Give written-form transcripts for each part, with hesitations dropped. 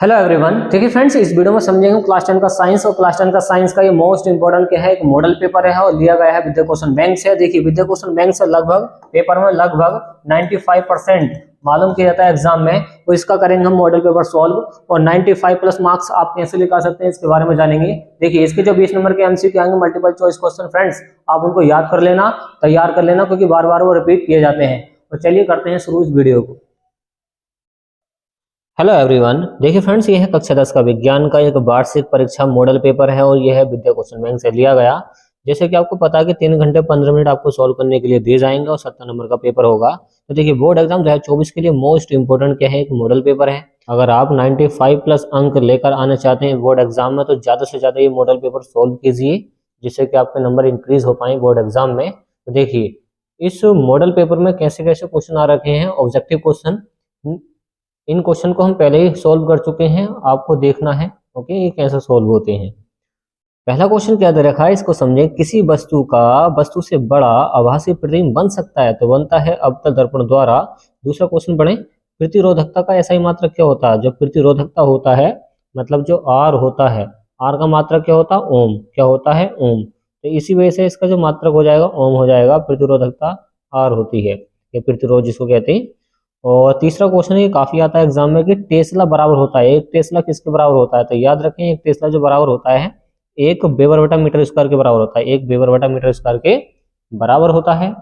Hello everyone. देखिए friends, इस video में समझेंगे क्लास 10 का साइंस। और क्लास 10 का साइंस का ये मोस्ट इंपोर्टेंट क्या है, एक मॉडल पेपर है और लिया गया है विद्या क्वेश्चन बैंक से। देखिए विद्या क्वेश्चन बैंक से लगभग पेपर में लगभग 95% मालूम किया जाता है एग्जाम में। तो इसका करेंगे हम मॉडल पेपर सॉल्व और 95 प्लस मार्क्स आप कैसे निकाल सकते हैं इसके बारे में जानेंगे। देखिए इसके जो 20 नंबर के एमसीक्यू आएंगे मल्टीपल चॉइस क्वेश्चन, फ्रेंड्स आप उनको याद कर लेना, तैयार कर लेना, क्योंकि बार बार वो रिपीट किए जाते हैं। तो चलिए करते हैं शुरू इस वीडियो को। Hello everyone. देखिए फ्रेंड्स, ये है कक्षा 10 का विज्ञान का एक वार्षिक परीक्षा मॉडल पेपर है और यह है विद्या क्वेश्चन बैंक से लिया गया। जैसे कि आपको पता है कि 3 घंटे 15 मिनट आपको सॉल्व करने के लिए दिए जाएंगे और 70 नंबर का पेपर होगा। तो देखिए बोर्ड एग्जाम 2024 के लिए मोस्ट इंपोर्टेंट क्या है, एक मॉडल पेपर है। अगर आप 95 प्लस अंक लेकर आना चाहते हैं बोर्ड एग्जाम में, तो ज़्यादा से ज़्यादा ये मॉडल पेपर सॉल्व कीजिए, जिससे कि आपके नंबर इंक्रीज हो पाए बोर्ड एग्जाम में। तो देखिए इस मॉडल पेपर में कैसे कैसे क्वेश्चन आ रखे हैं, ऑब्जेक्टिव क्वेश्चन। इन क्वेश्चन को हम पहले ही सॉल्व कर चुके हैं, आपको देखना है ओके ये कैसे सॉल्व होते हैं। पहला क्वेश्चन क्या दे रखा है, इसको समझें। किसी वस्तु का वस्तु से बड़ा आभासी प्रतिबिंब बन सकता है, तो बनता है अवतल दर्पण द्वारा। दूसरा क्वेश्चन पढ़ें। प्रतिरोधकता का ऐसा ही मात्रक क्या होता है। जो प्रतिरोधकता होता है, मतलब जो आर होता है, आर का मात्रक क्या होता है, ओम। क्या होता है, ओम। तो इसी वजह से इसका जो मात्रक हो जाएगा ओम हो जाएगा। प्रतिरोधकता आर होती है, ये प्रतिरोध जिसको कहते हैं। और तीसरा क्वेश्चन ये काफी आता है एग्जाम में कि टेस्ला बराबर होता है। एक टेस्ला किसके बराबर होता है, तो याद रखें एक टेस्ला जो बराबर होता है 1 वेबर बटा मीटर स्क्वायर के बराबर होता है। 1 वेबर बटा मीटर स्क्वायर के बराबर होता है।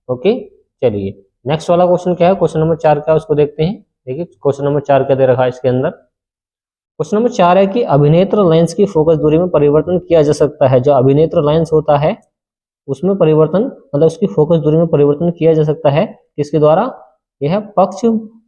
ओके चलिए नेक्स्ट वाला क्वेश्चन क्या है, क्वेश्चन नंबर 4 क्या है उसको देखते हैं। देखिए क्वेश्चन नंबर 4 क्या दे रखा है इसके अंदर। क्वेश्चन नंबर 4 है कि अभिनेत्र लेंस की फोकस दूरी में परिवर्तन किया जा सकता है। जो अभिनेत्र लेंस होता है उसमें परिवर्तन, मतलब उसकी फोकस दूरी में परिवर्तन किया जा सकता है किसके द्वारा, यह पक्ष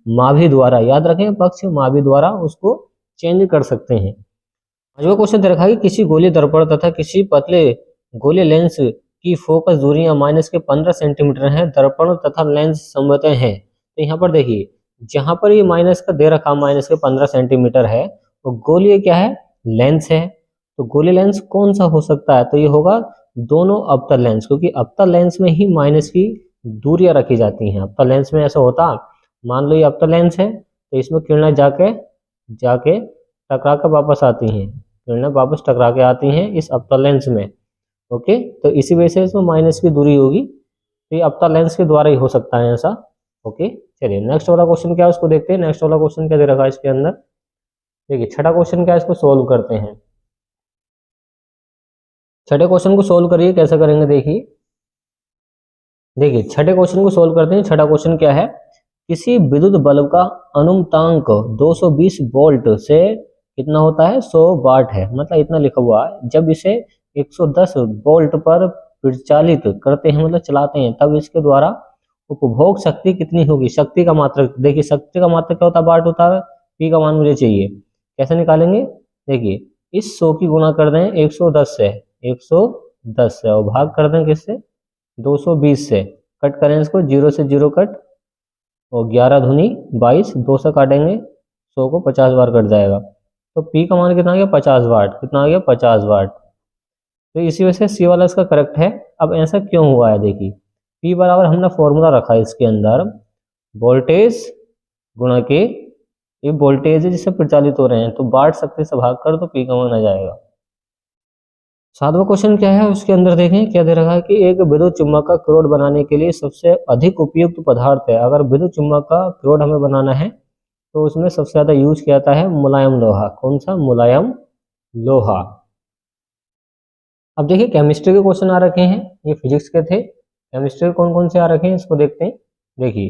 माभी द्वारा। याद रखें पक्ष माभी द्वारा उसको चेंज कर सकते हैं। पांचवा क्वेश्चन दे रखा है कि किसी गोलीय दर्पण तथा किसी पतले गोलीय लेंस की फोकस दूरियां माइनस के 15 सेंटीमीटर हैं। दर्पण तथा लेंस समतल हैं। तो यहाँ पर देखिए जहां पर ये माइनस का दे रखा माइनस के 15 सेंटीमीटर है, तो गोलीय क्या है, लेंस है। तो गोलीय लेंस कौन सा हो सकता है, तो ये होगा दोनों अवतल लेंस, क्योंकि अवतल लेंस में ही माइनस की दूरियां रखी जाती हैं। अवतल लेंस में ऐसा होता, मान लो ये अवतल लेंस है, तो इसमें किरणें जाके जाके टकरा कर वापस आती हैं, किरणें वापस टकरा के आती हैं इस अवतल लेंस में। ओके तो इसी वजह से इसमें माइनस की दूरी होगी, तो ये अवतल लेंस के द्वारा ही हो सकता है ऐसा। ओके चलिए नेक्स्ट वाला क्वेश्चन क्या है उसको देखते हैं। नेक्स्ट वाला क्वेश्चन क्या दे रखा है इसके अंदर। देखिए छठा क्वेश्चन क्या है, इसको सोल्व करते हैं। छठे क्वेश्चन को सोल्व करिए, कैसे करेंगे देखिए। देखिए छठे क्वेश्चन को सोल्व करते हैं। छठा क्वेश्चन क्या है, किसी विद्युत बल्ब का अनुमतांक 220 वोल्ट से कितना होता है, 100 वाट है। मतलब इतना लिखा हुआ है। जब इसे 110 वोल्ट पर प्रचालित करते हैं, मतलब चलाते हैं, तब इसके द्वारा उपभोग शक्ति कितनी होगी। शक्ति का मात्रक, देखिए शक्ति का मात्रक क्या होता है, वाट होता है। पी का मान मुझे चाहिए, कैसे निकालेंगे। देखिए इस 100 की गुणा कर दें 110 से, 110 से, और भाग कर दें किससे, 220 से। कट करें इसको, 0 से 0 कट, और 11 दूनी 22, 2 से काटेंगे 100 को 50 बार कट जाएगा। तो पी का मान कितना आ गया, 50 वाट। कितना आ गया, 50 वाट। तो इसी वजह से सी वाला इसका करेक्ट है। अब ऐसा क्यों हुआ है, देखिए पी बराबर हमने फॉर्मूला रखा है इसके अंदर, वोल्टेज गुणा के, ये वोल्टेज है जिससे प्रचालित हो रहे हैं, तो वाट शक्ति से भाग कर तो पी का मान आ जाएगा। सातवां क्वेश्चन क्या है उसके अंदर देखें, क्या दे रखा है कि एक विद्युत चुम्बक का क्रोड बनाने के लिए सबसे अधिक उपयुक्त पदार्थ है। अगर विद्युत चुम्बक का क्रोड हमें बनाना है तो उसमें सबसे ज्यादा यूज किया जाता है मुलायम लोहा। कौन सा, मुलायम लोहा। अब देखिए केमिस्ट्री के क्वेश्चन आ रखे हैं, ये फिजिक्स के थे। केमिस्ट्री कौन कौन से आ रखे हैं इसको देखते हैं। देखिए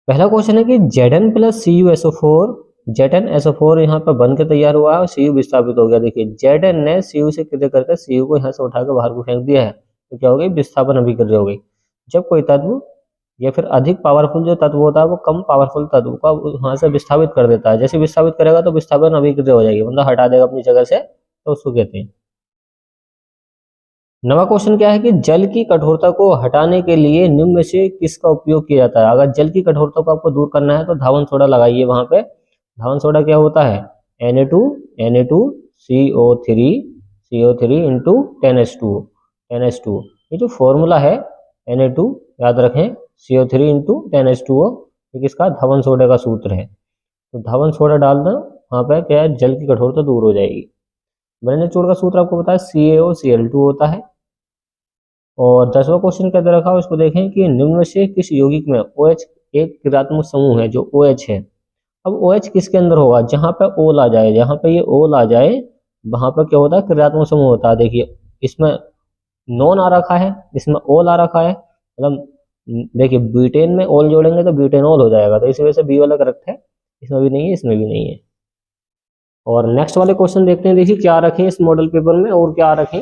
पहला क्वेश्चन है कि Zn प्लस CuSO4, ZnSO4 यहाँ पर बन के तैयार हुआ है और Cu विस्थापित हो गया। देखिए Zn ने Cu से कितने करके Cu को यहाँ से उठा के बाहर को फेंक दिया है, तो क्या हो गई, विस्थापन अभिक्रिया हो गई। जब कोई तत्व या फिर अधिक पावरफुल जो तत्व होता है वो कम पावरफुल तत्व को वहां से विस्थापित कर देता है। जैसे विस्थापित करेगा तो विस्थापन अभिक्रिया हो जाएगी, मतलब हटा देगा अपनी जगह से, तो उसको कहते हैं। नवा क्वेश्चन क्या है कि जल की कठोरता को हटाने के लिए निम्न में से किसका उपयोग किया जाता है। अगर जल की कठोरता को आपको दूर करना है तो धावन सोडा लगाइए वहां पे। धावन सोडा क्या होता है, Na2CO3 इंटू 10H2O। ये जो फॉर्मूला है Na2 याद रखें, CO3 इंटू 10H2O, ये किसका, धावन सोडा का सूत्र है। तो धावन सोडा डाल दो वहाँ पे क्या है, जल की कठोरता दूर हो जाएगी। बेंजीन चूर्ण का सूत्र आपको पता है CaOCl2 होता है। और 10वां क्वेश्चन क्या दे रखा है उसको देखें कि निम्न में से किस यौगिक में OH एक क्रियात्मक समूह है, जो OH है। अब OH किसके अंदर होगा, जहां पे ओल आ जाए, जहां पे ये ओल आ जाए वहां पर क्या होता है, क्रियात्मक समूह होता है। देखिए इसमें नॉन आ रखा है, इसमें ओल आ रखा है, मतलब देखिए ब्यूटेन में ओल जोड़ेंगे तो ब्यूटेनॉल हो जाएगा, तो इस वजह से बी वाला करेक्ट है। इसमें भी नहीं है, इसमें भी नहीं है। और नेक्स्ट वाले क्वेश्चन देखते हैं, देखिए क्या रखें इस मॉडल पेपर में और क्या रखें।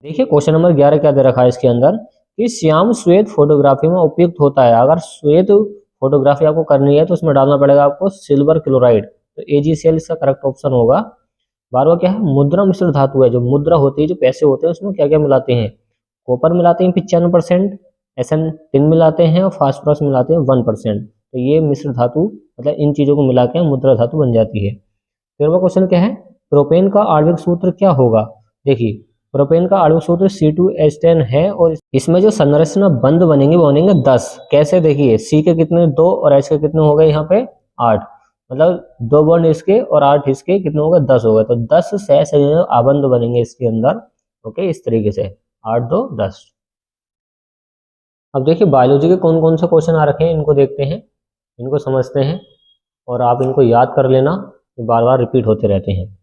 देखिए क्वेश्चन नंबर 11 क्या दे रखा है इसके अंदर कि श्याम श्वेत फोटोग्राफी में उपयुक्त होता है। अगर श्वेत फोटोग्राफी आपको करनी है तो उसमें डालना पड़ेगा आपको सिल्वर क्लोराइड, तो AgCl इसका करेक्ट ऑप्शन होगा। 12वां क्या है, मुद्रा मिश्र धातु है। जो मुद्रा होती है, जो पैसे होते हैं, उसमें क्या क्या मिलाते हैं, कॉपर मिलाते हैं 95%, SN मिलाते हैं और फास्फोरस मिलाते हैं 1%। तो ये मिश्र धातु मतलब इन चीजों को मिला के मुद्रा धातु बन जाती है। 13वां क्वेश्चन क्या है, प्रोपेन का आणविक सूत्र क्या होगा। देखिए प्रोपेन का आणविक सूत्र C2H10 है और इसमें जो संरचना बंध बनेंगे वो बनेंगे 10। कैसे, देखिए C के कितने 2 और H के कितने हो गए यहाँ पे 8, मतलब 2 बॉन्ड इसके और 8 इसके, कितने हो गए 10 हो गए। तो 10 सहसंयोजक आबंध बनेंगे इसके अंदर। ओके, इस तरीके से 8 2 10। अब देखिए बायोलॉजी के कौन कौन से क्वेश्चन आ रखे हैं इनको देखते हैं, इनको समझते हैं और आप इनको याद कर लेना, ये बार बार रिपीट होते रहते हैं।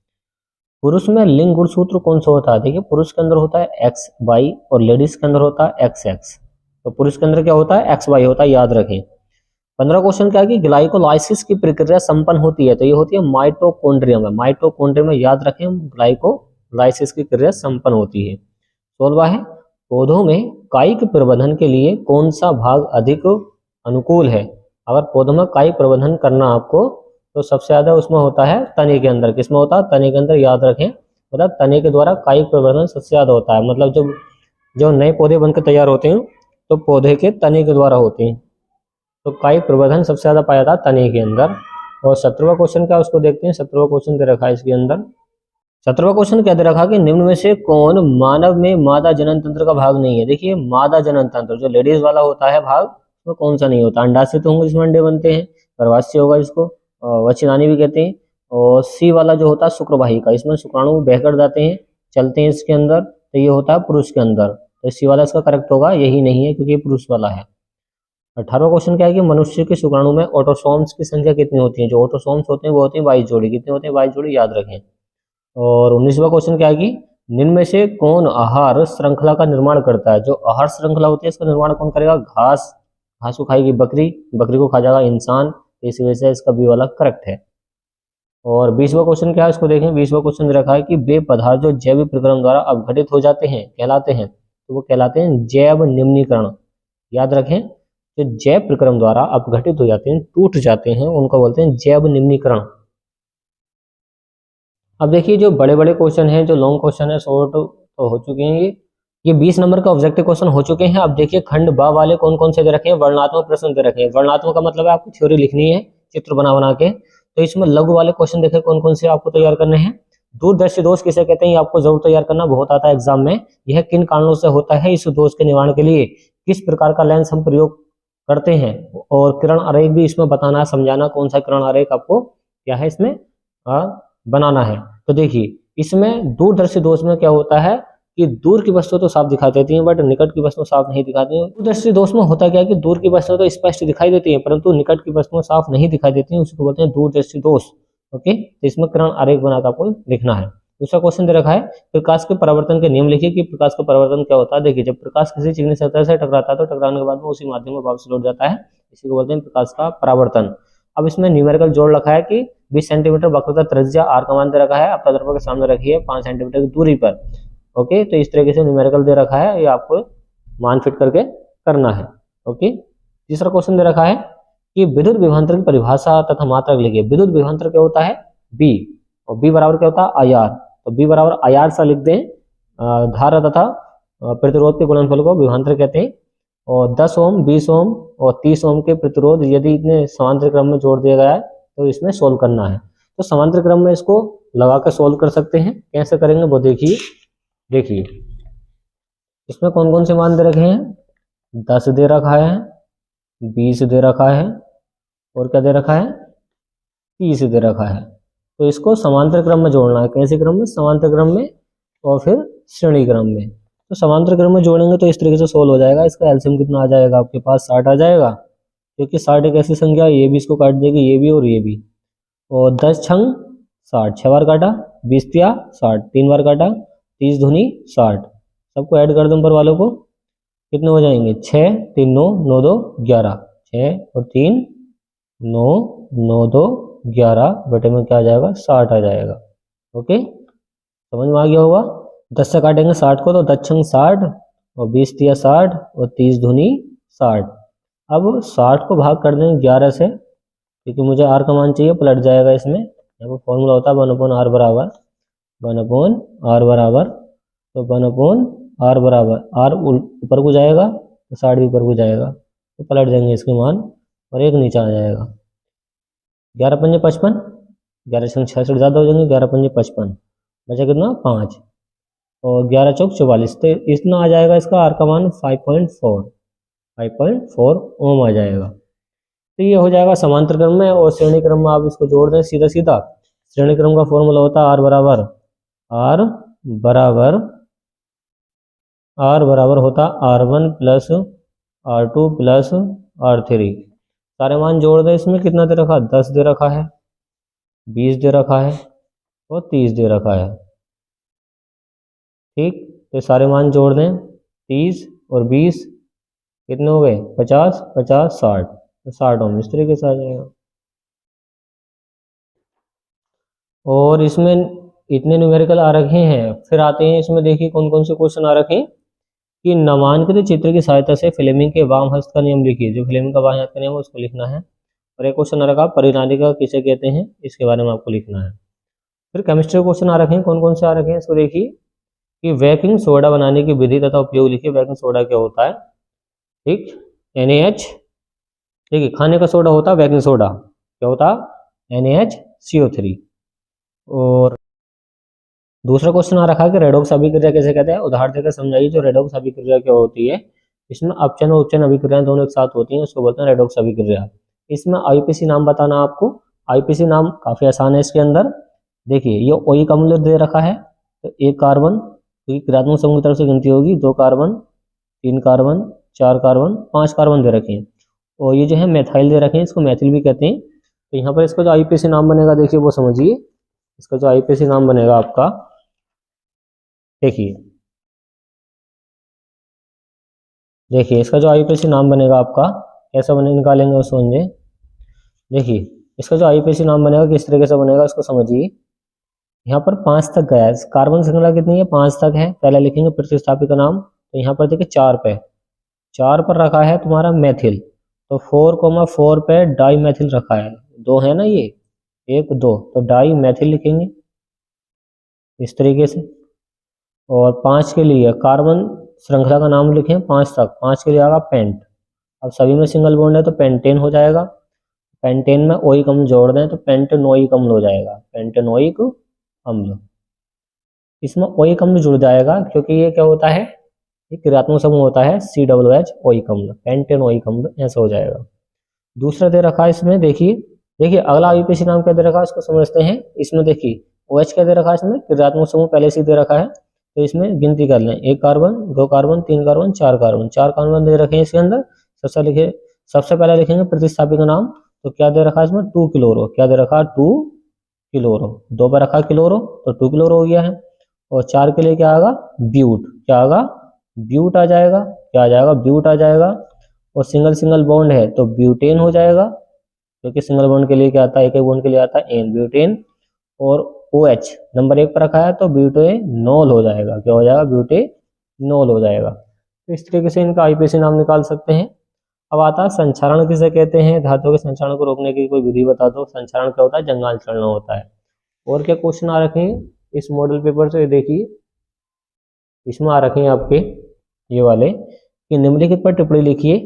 पुरुष में लिंग गुणसूत्र कौन सा होता है। देखिए पुरुष के अंदर होता है XY और लेडीज के अंदर होता है XX। तो पुरुष के अंदर क्या होता है, XY होता है, याद रखें। 15 क्वेश्चन क्या है कि ग्लाइकोलाइसिस की प्रक्रिया संपन्न होती है, तो ये होती है माइटोकॉन्ड्रिया में। माइटोकॉन्ड्रिया में याद रखें ग्लाइकोलाइसिस की क्रिया संपन्न होती है। 16वां है, पौधों में कायिक प्रवर्धन के लिए कौन सा भाग अधिक अनुकूल है। अगर पौधों में कायिक प्रवर्धन करना आपको, तो सबसे ज्यादा उसमें होता है तने के अंदर। किसमें होता है, तने के अंदर, याद रखें। मतलब तने के द्वारा कायिक प्रवर्धन सबसे ज्यादा होता है, मतलब जब जो नए पौधे बनकर तैयार होते हैं तो पौधे के तने के द्वारा होते हैं। तो कायिक प्रवर्धन सबसे ज्यादा पाया जाता है तने के अंदर। और 17वां क्वेश्चन क्या उसको देखते हैं। 17वां क्वेश्चन दे रखा है इसके अंदर। 17वां क्वेश्चन क्या दे रखा कि निम्न में से कौन मानव में मादा जनन तंत्र का भाग नहीं है। देखिए मादा जनन तंत्र जो लेडीज वाला होता है भाग, वो कौन सा नहीं होता। अंडाशय तो होंगे जिसमें अंडे बनते हैं, गर्भाशय होगा जिसको वच्छिनानी भी कहते हैं। और C वाला जो होता है शुक्रवाहिका, इसमें शुक्राणु बहकर जाते हैं, चलते हैं इसके अंदर, तो ये होता है पुरुष के अंदर। तो C वाला इसका करेक्ट होगा, यही नहीं है क्योंकि ये पुरुष वाला है। 18वां क्वेश्चन क्या है कि मनुष्य के शुक्राणु में ऑटोसोम्स की संख्या कितनी होती है। जो ऑटोसोम्स होते हैं वो होते हैं 22 जोड़ी। कितने होते हैं, 22 जोड़ी, याद रखें। और 19वां क्वेश्चन क्या है कि निम्न में से कौन आहार श्रृंखला का निर्माण करता है। जो आहार श्रृंखला होती है इसका निर्माण कौन करेगा, घास। घास को खाएगी बकरी, बकरी को खा जाएगा इंसान, इस वजह से इसका बी वाला करेक्ट है। और 20वां क्वेश्चन क्या है इसको देखें। 20वां क्वेश्चन रखा है कि वे पदार्थ जो जैविक प्रक्रम द्वारा अपघटित हो जाते हैं कहलाते हैं, तो वो कहलाते हैं जैव निम्नीकरण। याद रखें, जो जैव प्रक्रम द्वारा अपघटित हो जाते हैं, टूट जाते हैं, उनको बोलते हैं जैव निम्नीकरण। अब देखिए जो बड़े बड़े क्वेश्चन हैं, जो लॉन्ग क्वेश्चन है, शॉर्ट तो हो चुके हैं ये 20 नंबर का ऑब्जेक्टिव क्वेश्चन हो चुके हैं। अब देखिए खंड बा वाले कौन कौन से दे रखे हैं, वर्णनात्मक प्रश्न दे रखे हैं। वर्णनात्मक का मतलब है आपको थ्योरी लिखनी है चित्र बना बना के। तो इसमें लघु वाले क्वेश्चन देखे कौन कौन से आपको तैयार करने हैं। दूरदर्शी दोष किसे कहते हैं, ये आपको जरूर तैयार करना, बहुत आता है एग्जाम में। यह किन कारणों से होता है, इस दोष के निवारण के लिए किस प्रकार का लेंस हम प्रयोग करते हैं। और किरण आरेख भी इसमें बताना, समझाना कौन सा किरण आरेख आपको क्या है इसमें बनाना है। तो देखिए इसमें दूरदर्शी दोष में क्या होता है कि दूर की वस्तु तो साफ दिखाई देती हैं बट निकट की वस्तु साफ नहीं दिखाती हैं। दूरदर्शी दोष में होता क्या है कि दूर की वस्तु तो स्पष्ट दिखाई देती है परंतु निकट की वस्तुएं साफ नहीं दिखाई देती हैं, उसको बोलते हैं दूरदर्शी दोष। ओके, तो इसमें किरण आरेख बनाकर आपको लिखना है। दूसरा क्वेश्चन दे रखा है प्रकाश के परावर्तन के नियम लिखिए कि प्रकाश का परावर्तन क्या होता है। देखिए जब प्रकाश किसी चिकनी सतह से टकराता है तो टकराने के बाद में उसी माध्यम में वापस लौट जाता है, इसी को बोलते हैं प्रकाश का परावर्तन। अब इसमें न्यूमेरिकल जोड़ रखा है कि 20 सेंटीमीटर वक्रता त्रिज्या R का मान दे रखा है, आपका दर्पण के सामने रखिए 5 सेंटीमीटर की दूरी पर। ओके, तो इस तरीके से न्यूमेरिकल दे रखा है, ये आपको मान फिट करके करना है। ओके, तीसरा क्वेश्चन दे रखा है कि विद्युत विभवांतर की परिभाषा तथा मात्रक लिखिए। विद्युत विभवांतर क्या होता है, B, और B बराबर क्या होता है IR। तो B बराबर IR सा लिख दें। धारा तथा प्रतिरोध के गुणनफल को विभवांतर कहते हैं। और 10 ओम, 20 ओम और 30 ओम के प्रतिरोध यदि इतने समांतर क्रम में जोड़ दिया गया है तो इसमें सोल्व करना है। तो समांतर क्रम में इसको लगा कर सोल्व कर सकते हैं। कैसे करेंगे वो देखिए। देखिए इसमें कौन कौन से मान दे रखे हैं, 10 दे रखा है, 20 दे रखा है और क्या दे रखा है, 30 दे रखा है। तो इसको समांतर क्रम में जोड़ना है। कैसे क्रम में, समांतर क्रम में और फिर श्रेणी क्रम में। तो समांतर क्रम में जोड़ेंगे तो इस तरीके से सोल्व हो जाएगा। इसका एलसीएम कितना आ जाएगा आपके पास, 60 आ जाएगा, क्योंकि 60 एक ऐसी संख्या है, ये भी इसको काट देगी, ये भी और ये भी। और 10 छंग 60, 6 बार काटा, 20 तिया 60, 3 बार काटा, 30 दूनी 60। सबको ऐड कर दूं ऊपर वालों को, कितने हो जाएंगे, 6 3 9 9 2 11, 6 और 3 9 9 2 11 बटे में क्या आ जाएगा, 60 आ जाएगा। ओके, समझ में आ गया होगा। 10 से काटेंगे 60 को तो 10 छंग 60 और 20 तिया 60 और 30 धुनी 60। अब 60 को भाग कर देंगे 11 से, क्योंकि मुझे आर का मान चाहिए, पलट जाएगा इसमें। यहाँ पर फॉर्मूला होता है 1/r बराबर 1/r बराबर, तो 1/r बराबर r ऊपर को जाएगा तो 60 भी ऊपर को जाएगा, तो पलट देंगे इसके मान और एक नीचे आ जाएगा। 11 पंजे 55, 11 छंग 66 ज़्यादा हो जाएंगे, 11 पंजे 55, बचा कितना 5 और 11 चौक 44, तो इतना आ जाएगा इसका आर का मान 5.4 ओम आ जाएगा। तो ये हो जाएगा समांतर क्रम में। और श्रेणी क्रम में आप इसको जोड़ दें सीधा सीधा। श्रेणी क्रम का फॉर्मूला होता है आर बराबर होता R1 plus R2 plus R3। सारे मान जोड़ दें, इसमें कितना दे रखा है, 10 दे रखा है, 20 दे रखा है और 30 दे रखा है। ठीक, तो सारे मान जोड़ दें, 30 और 20 कितने हो गए, 50 50 60, तो 60 ओम इस तरीके से आ जाएगा। और इसमें इतने न्यूमेरिकल आ रखे हैं। फिर आते हैं इसमें, देखिए कौन कौन से क्वेश्चन आ रखे हैं कि नामांकित चित्र की सहायता से फ्लेमिंग के वाम हस्त का नियम लिखिए। जो फ्लेमिंग का बाएं हाथ का नियम है उसको लिखना है। और एक क्वेश्चन आ रखा परिनालिका किसे कहते हैं, इसके बारे में आपको लिखना है। फिर केमिस्ट्री क्वेश्चन आ रखे हैं, कौन कौन से आ रखे हैं इसको देखिए कि बेकिंग सोडा बनाने की विधि तथा उपयोग लिखिए। बेकिंग सोडा क्या होता है, ठीक, NaH, ठीक है, खाने का सोडा होता है बेकिंग सोडा, क्या होता है, NaHCO3। और दूसरा क्वेश्चन आ रखा है कि रेडॉक्स अभिक्रिया कैसे कहते हैं। उदाहरण देकर समझाइए। जो रेडॉक्स अभिक्रिया क्या होती है, इसमें अपचन और उपचन अभिक्रियाएं दोनों एक साथ होती हैं, उसको बोलते हैं रेडॉक्स अभिक्रिया। इसमें आईपीसी नाम बताना आपको। आईपीसी नाम काफी आसान है इसके अंदर। देखिए ये ओइक अम्ल दे रखा है, तो एक कार्बन, क्योंकि क्रियात्मक समूह की तरफ से गिनती होगी, 2 कार्बन 3 कार्बन 4 कार्बन 5 कार्बन दे रखे हैं। और ये जो है मेथाइल दे रखे हैं, इसको मेथिल भी कहते हैं। तो यहाँ पर इसका जो आईपीसी नाम बनेगा, देखिए वो समझिए। इसका जो आईपीसी नाम बनेगा आपका, देखिए देखिए इसका जो आईपीसी नाम बनेगा आपका, कैसा बने निकालेंगे उसको समझे। देखिए इसका जो आईपीसी नाम बनेगा किस तरीके से बनेगा उसको समझिए। यहाँ पर 5 तक गया है, कार्बन श्रृंखला कितनी है, 5 तक है। पहले लिखेंगे प्रतिस्थापी का नाम, तो यहाँ पर देखिए 4 पे, 4 पर रखा है तुम्हारा मेथिल, तो 4,4 पे डाई मेथिल रखा है। 2 है ना ये, 1 2, तो डाई मेथिल लिखेंगे इस तरीके से। और 5 के लिए कार्बन श्रृंखला का नाम लिखें 5 तक, 5 के लिए आएगा पेंट। अब सभी में सिंगल बॉन्ड है तो पेंटेन हो जाएगा। पेंटेन में ओइक अम्ल जोड़ दें तो पेंटेनोइक अम्ल हो जाएगा, पेंटेनोइक अम्ल। इसमें ओइक अम्ल जुड़ जाएगा, क्योंकि ये क्या होता है, ये क्रियात्मक समूह होता है COOH ओइक अम्ल, पेंटेनोइक अम्ल ऐसा हो जाएगा। दूसरा दे रखा है इसमें, देखिए देखिए अगला आईपीसी नाम क्या दे रखा है उसको समझते हैं। इसमें देखिए OH क्या दे रखा है, इसमें क्रियात्मक समूह पहले से दे रखा है, तो इसमें गिनती कर लें, 1 carbon 2 carbon 3 carbon 4 carbon, 4 carbon दे रखे हैं इसके अंदर। सबसे पहले लिखेंगे प्रतिस्थापी का नाम, तो क्या दे रखा है इसमें 2 क्लोरो, क्या दे रखा है 2 क्लोरो, 2 पर रखा क्लोरो तो 2 क्लोरो हो गया है। और 4 के लिए क्या आएगा, ब्यूट, क्या आएगा, ब्यूट आ जाएगा, क्या आ जाएगा, ब्यूट आ जाएगा। और सिंगल सिंगल बॉन्ड है तो ब्यूटेन हो जाएगा, क्योंकि सिंगल बॉन्ड के लिए क्या आता है, एक एक बॉन्ड के लिए आता है एन, ब्यूटेन। और OH नंबर 1 पर रखा है तो ब्यूटेनॉल हो जाएगा, क्या हो जाएगा, ब्यूटेनॉल हो जाएगा। तो इस तरीके से इनका आईपीसी नाम निकाल सकते हैं। अब आता है संक्षारण किसे कहते हैं, धातुओं के संक्षारण को रोकने की कोई विधि बता दो। संक्षारण क्या होता है, जंगाल चढ़ना होता है। और क्या क्वेश्चन आ रखे हैं इस मॉडल पेपर से, देखिए इसमें आ रखे हैं आपके ये वाले कि निम्नलिखित पर टिप्पणी लिखिए।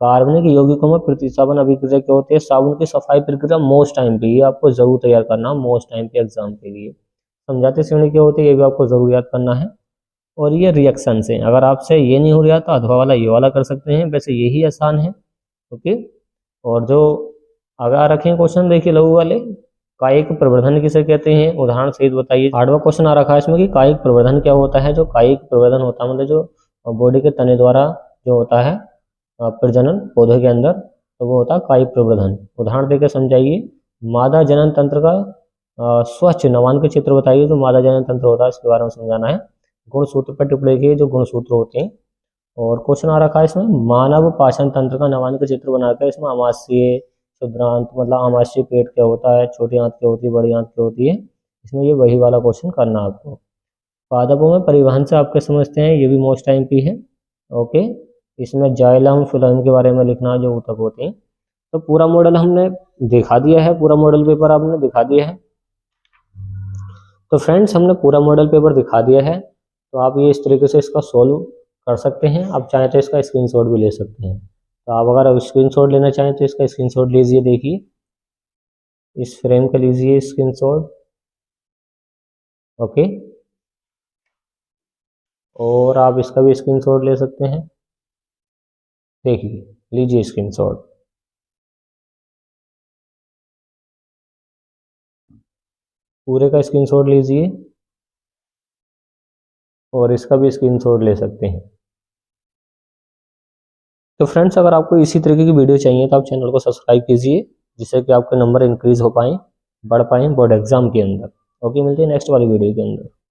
कार्बनिक यौगिकों में प्रतिस्थापन अभिक्रिया क्या होती है, साबुन की सफाई प्रक्रिया मोस्ट टाइम पे, ये आपको जरूर तैयार करना मोस्ट टाइम पे एग्जाम के लिए। समझाते श्रेणी क्या होती है, ये भी आपको जरूर याद करना है। और ये रिएक्शन से, अगर आपसे ये नहीं हो रहा तो अथवा वाला ये वाला कर सकते हैं, वैसे यही आसान है। ओके, और जो आगे रखें क्वेश्चन, देखिए लघु वाले, कायिक प्रवर्धन किसे कहते हैं, उदाहरण सहित बताइए। 8वां क्वेश्चन आ रखा है इसमें कि कायिक प्रवर्धन क्या होता है। जो कायिक प्रवर्धन होता है मतलब जो बॉडी के तने द्वारा जो होता है प्रजनन पौधे के अंदर, तो वो होता है कायिक प्रवर्धन। उदाहरण देकर समझाइए। मादा जनन तंत्र का स्वच्छ नवान के चित्र बताइए। जो मादा जनन तंत्र होता है इसके बारे में समझाना है। गुणसूत्र पर टिप्पणी की, जो गुणसूत्र होते हैं। और क्वेश्चन आ रखा है इसमें मानव पाचन तंत्र का नवान का चित्र बनाकर इसमें आमाशय, क्षुद्रांत मतलब आमाशय पेट क्या होता है, छोटी आंत क्या होती है, बड़ी आंत क्या होती है, इसमें ये वही वाला क्वेश्चन करना आपको। पादपों में परिवहन से आपके समझते हैं, ये भी मोस्ट टाइम पी है। ओके, इसमें जाइलम फिलोएम के बारे में लिखना, जो ऊतक होते हैं। तो पूरा मॉडल हमने दिखा दिया है, पूरा मॉडल पेपर आपने दिखा दिया है। तो फ्रेंड्स हमने पूरा मॉडल पेपर दिखा दिया है, तो आप ये इस तरीके से इसका सॉल्व कर सकते हैं। आप चाहें तो इसका स्क्रीनशॉट भी ले सकते हैं। तो आप अगर स्क्रीनशॉट लेना चाहें तो इसका स्क्रीनशॉट लीजिए, देखिए इस फ्रेम का लीजिए स्क्रीनशॉट। ओके, और आप इसका भी स्क्रीनशॉट ले सकते हैं, देखिए लीजिए स्क्रीनशॉट। पूरे का स्क्रीनशॉट लीजिए और इसका भी स्क्रीनशॉट ले सकते हैं। तो फ्रेंड्स अगर आपको इसी तरीके की वीडियो चाहिए तो आप चैनल को सब्सक्राइब कीजिए, जिससे कि आपके नंबर इंक्रीज हो पाए, बढ़ पाए बोर्ड एग्जाम के अंदर। ओके, मिलते हैं नेक्स्ट वाली वीडियो के अंदर।